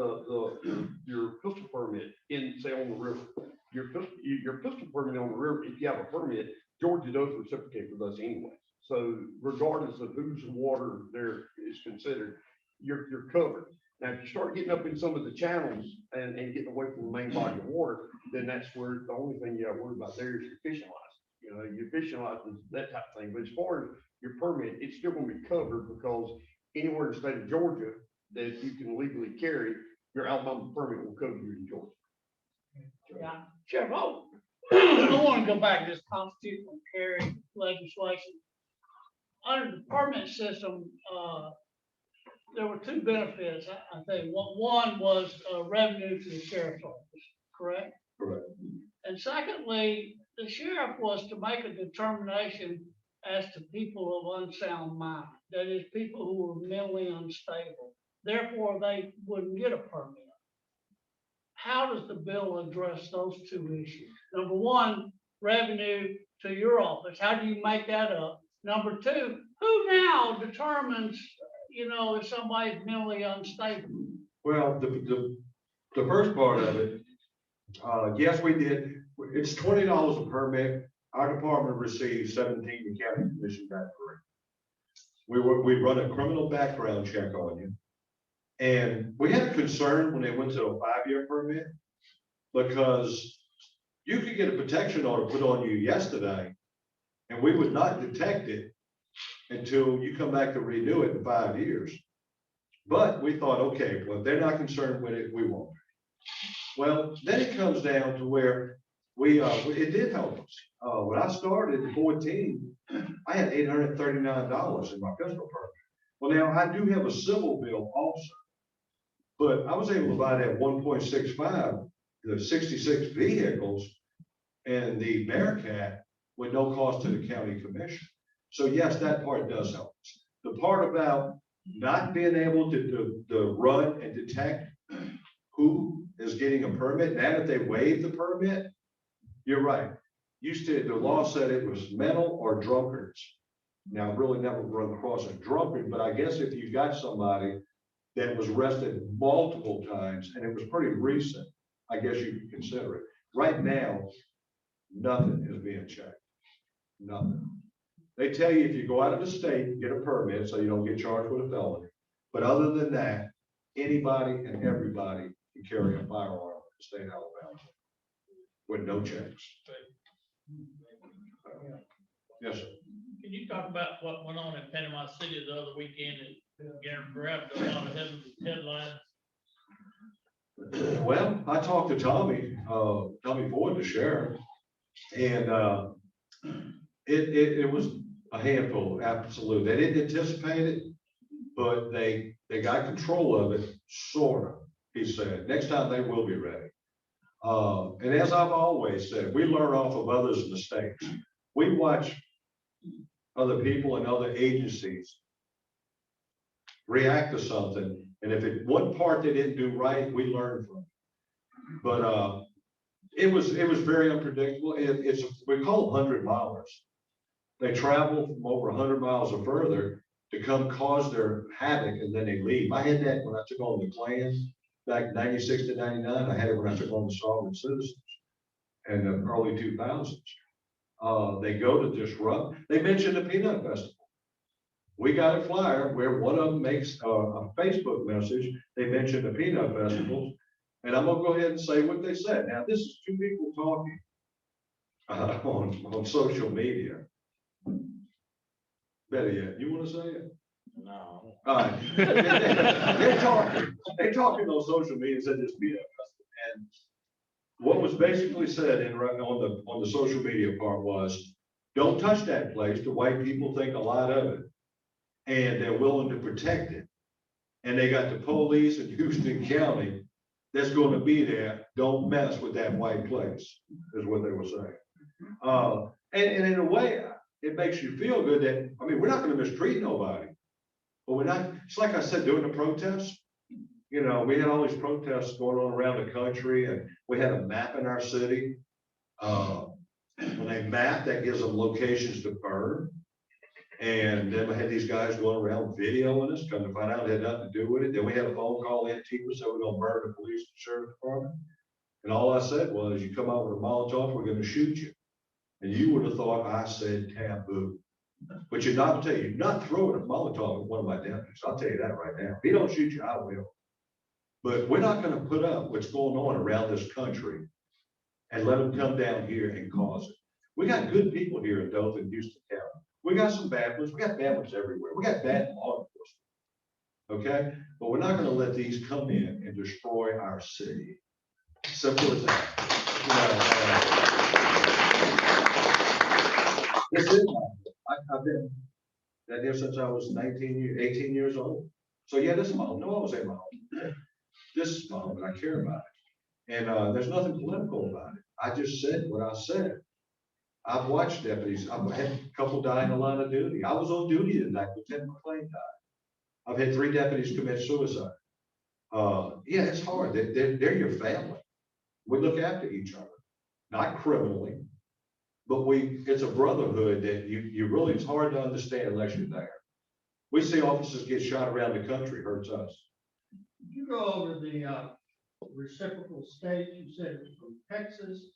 your pistol permit in, say, on the river, your pistol permit on the river, if you have a permit, Georgia does reciprocate with us anyway. So regardless of whose water there is considered, you're covered. Now, if you start getting up in some of the channels and getting away from the main body of water, then that's where the only thing you have to worry about there is your fishing license. You know, your fishing license, that type of thing. But as far as your permit, it's still gonna be covered because anywhere in the state of Georgia that you can legally carry, your Alabama permit will cover you in Georgia. Yeah, Sheriff, I want to go back to this constitutional carry legislation. Under the permit system, there were two benefits, I think. One was revenue to the sheriff's office, correct? Correct. And secondly, the sheriff was to make a determination as to people of unsound mind, that is, people who were mentally unstable. Therefore, they wouldn't get a permit. How does the bill address those two issues? Number one, revenue to your office. How do you make that up? Number two, who now determines, you know, if somebody's mentally unstable? Well, the first part of it, yes, we did. It's $20 a permit. Our department received 17, the county commission back free. We run a criminal background check on you. And we had a concern when they went to a 5-year permit because you could get a protection order put on you yesterday and we would not detect it until you come back to renew it in 5 years. But we thought, okay, well, if they're not concerned with it, we won't. Well, then it comes down to where it did help us. When I started in 14, I had $839 in my pistol permit. Well, now I do have a civil bill also, but I was able to buy that 1.65, the 66 vehicles and the Bearcat with no cost to the county commission. So yes, that part does help us. The part about not being able to run and detect who is getting a permit, now that they waive the permit, you're right. The law said it was mental or drunkards. Now, I've really never run across a drunkard, but I guess if you got somebody that was arrested multiple times and it was pretty recent, I guess you could consider it. Right now, nothing is being checked. Nothing. They tell you if you go out of the state, get a permit so you don't get charged with a felony. But other than that, anybody and everybody can carry a firearm in the state of Alabama with no checks. Yes, sir. Can you talk about what went on in Panama City the other weekend and grabbed a lot of headlines? Well, I talked to Tommy Ford, the sheriff, and It was a handful, absolutely. They didn't anticipate it, but they got control of it, sort of, he said. Next time they will be ready. And as I've always said, we learn off of others' mistakes. We watch other people and other agencies react to something, and if it one part they didn't do right, we learn from it. But it was very unpredictable. We call them 100-milers. They travel from over 100 miles or further to come cause their havoc, and then they leave. I had that when I took on the Klan back 96 to 99. I had it when I took on the Sovereign Citizens in the early 2000s. They go to disrupt. They mentioned the Peanut Festival. We got a flyer where one of them makes a Facebook message. They mentioned the Peanut Festival, and I'm gonna go ahead and say what they said. Now, this is two people talking on social media. Better yet, you want to say it? No. All right. They're talking on social media, said this Peanut Festival, and what was basically said on the social media part was, don't touch that place. The white people think a lot of it, and they're willing to protect it. And they got the police in Houston County that's going to be there. Don't mess with that white place, is what they were saying. And in a way, it makes you feel good that, I mean, we're not going to mistreat nobody, but we're not, it's like I said, during the protests, you know, we had all these protests going on around the country, and we had a map in our city. When they map, that gives them locations to burn. And then we had these guys going around videoing us, come to find out it had nothing to do with it. Then we had a phone call in, Antifa said we're gonna burn the police and sheriff department. And all I said was, you come out with a Molotov, we're gonna shoot you. And you would have thought I said taboo. But you're not throwing a Molotov at one of my deputies. I'll tell you that right now. If he don't shoot you, I will. But we're not gonna put up what's going on around this country and let them come down here and cause it. We got good people here in Dothan, Houston County. We got some bad ones. We got bad ones everywhere. We got bad law enforcement. Okay? But we're not gonna let these come in and destroy our city. Simple as that. You know, this is I've been here since I was 18 years old. So yeah, this is my home. No, I was in my home. This is my home, and I care about it. And there's nothing political about it. I just said what I said. I've watched deputies. I've had a couple die in the line of duty. I was on duty the night Lieutenant McClain died. I've had 3 deputies commit suicide. Yeah, it's hard. They're your family. We look after each other, not criminally, but it's a brotherhood that you really, it's hard to understand unless you're there. We see officers get shot around the country, hurts us. Did you go over the reciprocal states? You said it was from Texas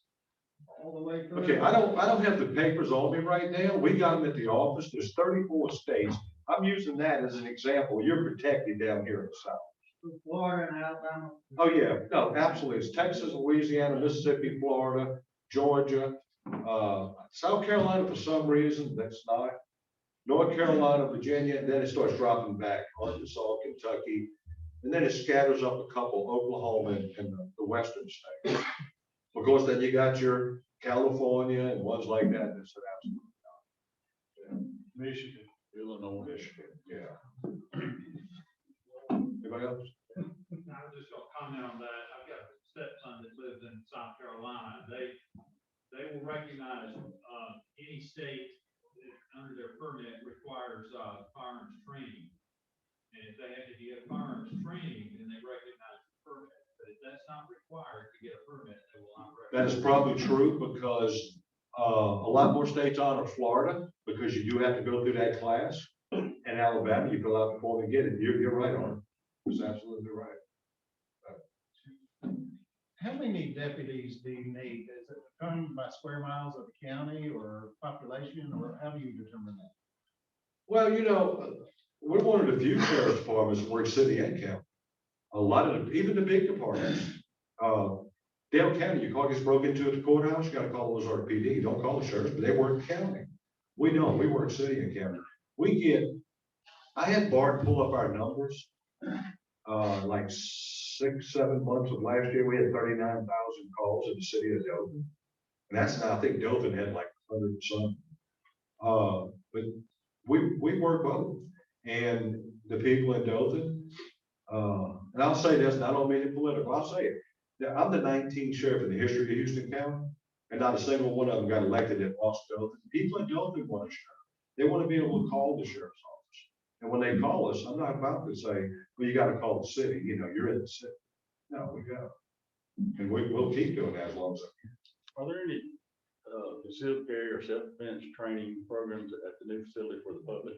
all the way through. Okay, I don't have the papers on me right now. We got them at the office. There's 34 states. I'm using that as an example. You're protected down here in the South. Florida and Alabama. Oh, yeah, no, absolutely. It's Texas, Louisiana, Mississippi, Florida, Georgia, South Carolina for some reason, that's not. North Carolina, Virginia, and then it starts dropping back, Arkansas, Kentucky, and then it scatters up a couple, Oklahoma and the western states. Of course, then you got your California and ones like that. That's an absolute. Yeah. Michigan, Illinois. Michigan, yeah. Anybody else? I was just gonna comment on that. I've got a stepson that lives in South Carolina. They will recognize, any state that under their permit requires, firearms training. And if they have to get firearms training, then they recognize the permit. But if that's not required to get a permit, they will not recognize. That is probably true because a lot more states honor Florida because you do have to go through that class. And Alabama, you fill out the form and get it. You're right on it. That's absolutely right. How many deputies do you need? Is it determined by square miles of the county or population, or how do you determine that? Well, you know, we're one of the few sheriff's departments that work city and county. A lot of even the big departments. Dale County, your car gets broke into at the courthouse, you got to call those RPD. You don't call the sheriff, but they work county. We don't. We work city and county. I had Bart pull up our numbers. Like 6-7 months of last year, we had 39,000 calls in the city of Dothan. And that's now, I think Dothan had like 100 and something. But we work both, and the people in Dothan, and I'll say this, and I don't mean it political, I'll say it. Yeah, I'm the 19th sheriff in the history of Houston County, and not a single one of them got elected at lost Dothan. People in Dothan want a sheriff. They want to be able to call the sheriff's office. And when they call us, I'm not about to say, well, you got to call the city, you're in the city. No, we go. And we'll keep doing that as long as I can. Are there any, concealed carry or self-defense training programs at the new facility for the public?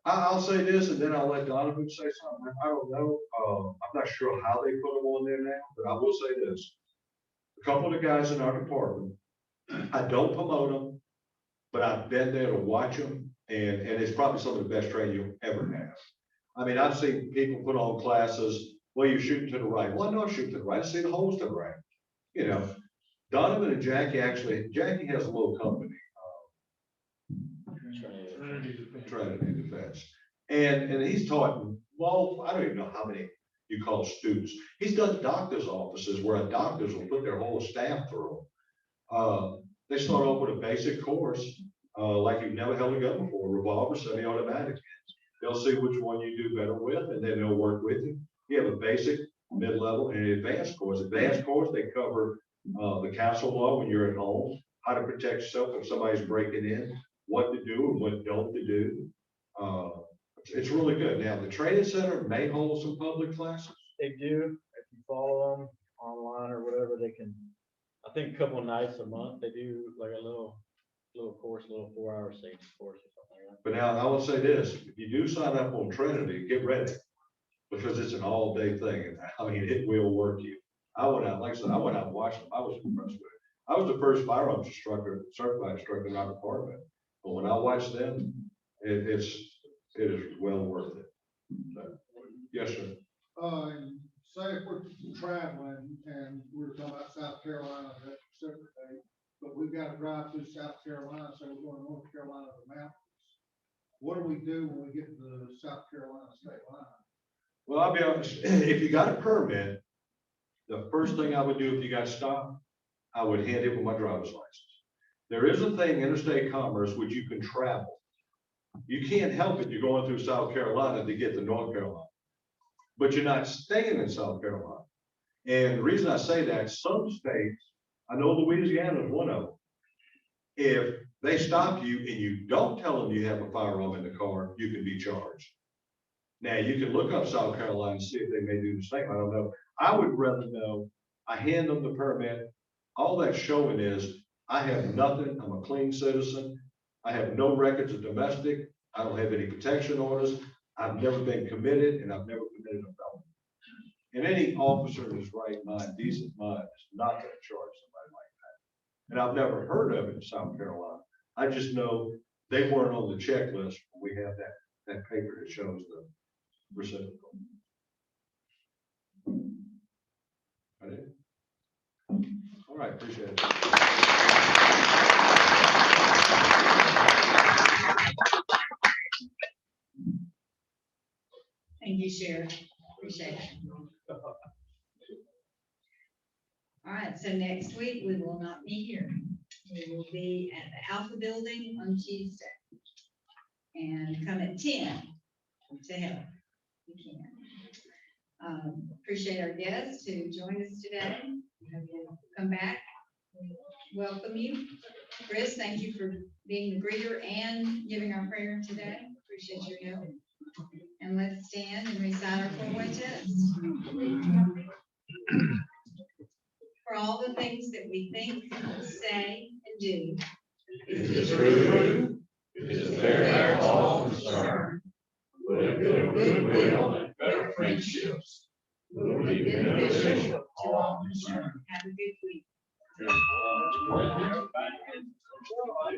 I'll say this, and then I'll let Donovan say something. I don't know. I'm not sure how they put them on there now, but I will say this. A couple of the guys in our department, I don't promote them, but I've been there to watch them, and it's probably some of the best training you'll ever have. I mean, I've seen people put on classes, well, you're shooting to the right. Well, no, shoot to the right. I see the holes to the right. Donovan and Jackie has a little company. Trinity Defense. And he's taught, well, I don't even know how many you call students. He's done doctor's offices where doctors will put their whole staff through. They start off with a basic course, like you've never held a gun before, revolver, semi-automatic. They'll see which one you do better with, and then they'll work with you. You have a basic, mid-level, and an advanced course. Advanced course, they cover the castle law when you're at home, how to protect yourself if somebody's breaking in, what to do and what don't to do. It's really good. Now, the training center may hold some public classes. They do. If you follow them online or whatever, they can, I think a couple of nights a month, they do like a little course, a little 4-hour safety course or something like that. But now I will say this, if you do sign up on Trinity, get ready, because it's an all-day thing. And I mean, it will work you. I went out, like I said, I went out and watched them. I was impressed with it. I was the first firearms instructor, certified instructor in our department. But when I watched them, it is well worth it. So, yes, sir. Say if we're traveling and we're talking about South Carolina, that's a separate day, but we've got to drive through South Carolina, so we're going to North Carolina to the mountains. What do we do when we get to the South Carolina state line? Well, I'll be honest, if you got a permit, the first thing I would do if you got stopped, I would hand it with my driver's license. There is a thing, interstate commerce, which you can travel. You can't help it. You're going through South Carolina to get to North Carolina, but you're not staying in South Carolina. And the reason I say that, some states, I know Louisiana is one of them. If they stop you and you don't tell them you have a firearm in the car, you can be charged. Now, you can look up South Carolina and see if they may do the same. I don't know. I would rather know. I hand them the permit. All that's showing is I have nothing. I'm a clean citizen. I have no records of domestic. I don't have any protection orders. I've never been committed, and I've never committed a felony. And any officer in his right mind, decent mind, is not going to charge somebody like that. And I've never heard of it in South Carolina. I just know they weren't on the checklist. We have that paper that shows the reciprocal. All right, appreciate it. Thank you, Sheriff. Appreciate it. All right, so next week we will not be here. We will be at the Alpha Building on Tuesday. And come at 10 to help. We can. Appreciate our guests who joined us today. Come back. We welcome you. Chris, thank you for being the greeter and giving our prayer today. Appreciate your help. And let's stand and recite our 4-way test. For all the things that we think, say, and do, it is true, it is fair to all concerned, with a goodwill and better friendships, will be beneficial to all concerned. have a good week.